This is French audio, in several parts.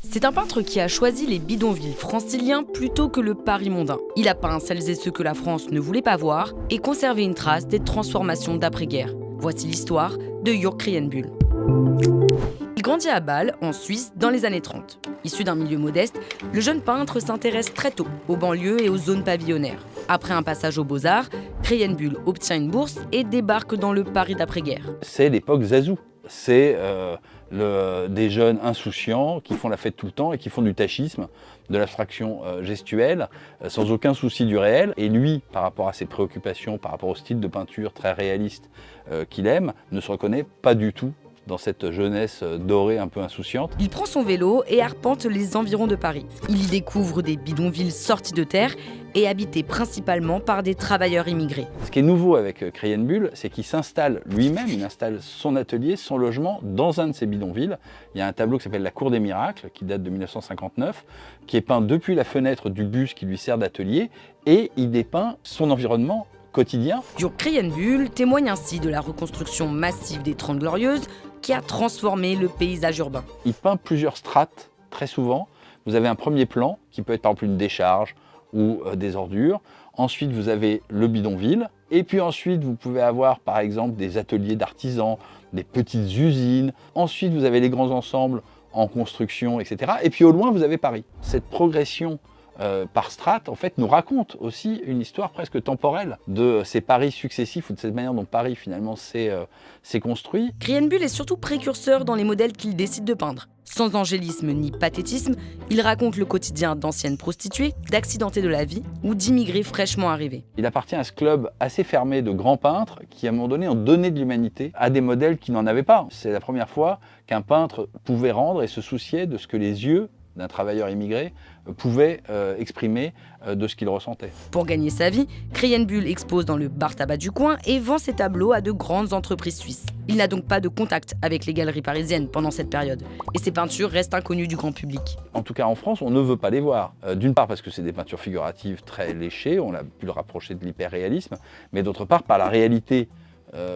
C'est un peintre qui a choisi les bidonvilles franciliens plutôt que le Paris mondain. Il a peint celles et ceux que la France ne voulait pas voir et conservé une trace des transformations d'après-guerre. Voici l'histoire de Jörg Krijenbühl. Il grandit à Bâle, en Suisse, dans les années 30. Issu d'un milieu modeste, le jeune peintre s'intéresse très tôt aux banlieues et aux zones pavillonnaires. Après un passage aux Beaux-Arts, Krijenbühl obtient une bourse et débarque dans le Paris d'après-guerre. C'est l'époque Zazou. C'est des jeunes insouciants qui font la fête tout le temps et qui font du tachisme, de l'abstraction gestuelle, sans aucun souci du réel. Et lui, par rapport à ses préoccupations, par rapport au style de peinture très réaliste qu'il aime, ne se reconnaît pas du tout dans cette jeunesse dorée un peu insouciante. Il prend son vélo et arpente les environs de Paris. Il y découvre des bidonvilles sortis de terre et habités principalement par des travailleurs immigrés. Ce qui est nouveau avec Krijenbühl, c'est qu'il s'installe lui-même, il installe son atelier, son logement dans un de ces bidonvilles. Il y a un tableau qui s'appelle La Cour des Miracles, qui date de 1959, qui est peint depuis la fenêtre du bus qui lui sert d'atelier, et il dépeint son environnement quotidien. Jörg Krijenbühl témoigne ainsi de la reconstruction massive des Trente Glorieuses qui a transformé le paysage urbain. Il peint plusieurs strates, très souvent. Vous avez un premier plan, qui peut être par exemple une décharge ou des ordures. Ensuite, vous avez le bidonville. Et puis ensuite, vous pouvez avoir par exemple des ateliers d'artisans, des petites usines. Ensuite, vous avez les grands ensembles en construction, etc. Et puis au loin, vous avez Paris. Cette progression par strate, en fait, nous raconte aussi une histoire presque temporelle de ces Paris successifs ou de cette manière dont Paris finalement s'est construit. Krijenbühl est surtout précurseur dans les modèles qu'il décide de peindre. Sans angélisme ni pathétisme, il raconte le quotidien d'anciennes prostituées, d'accidentés de la vie ou d'immigrés fraîchement arrivés. Il appartient à ce club assez fermé de grands peintres qui, à un moment donné, ont donné de l'humanité à des modèles qui n'en avaient pas. C'est la première fois qu'un peintre pouvait rendre et se souciait de ce que les yeux d'un travailleur immigré pouvait exprimer de ce qu'il ressentait. Pour gagner sa vie, Krijenbühl expose dans le bar tabac du coin et vend ses tableaux à de grandes entreprises suisses. Il n'a donc pas de contact avec les galeries parisiennes pendant cette période et ses peintures restent inconnues du grand public. En tout cas en France, on ne veut pas les voir. D'une part parce que c'est des peintures figuratives très léchées, on a pu le rapprocher de l'hyperréalisme, mais d'autre part par la réalité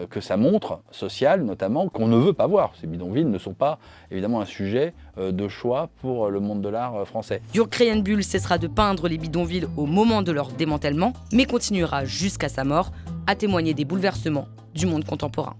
que ça montre, sociale notamment, qu'on ne veut pas voir. Ces bidonvilles ne sont pas évidemment un sujet de choix pour le monde de l'art français. Jörg Krijenbühl cessera de peindre les bidonvilles au moment de leur démantèlement, mais continuera jusqu'à sa mort à témoigner des bouleversements du monde contemporain.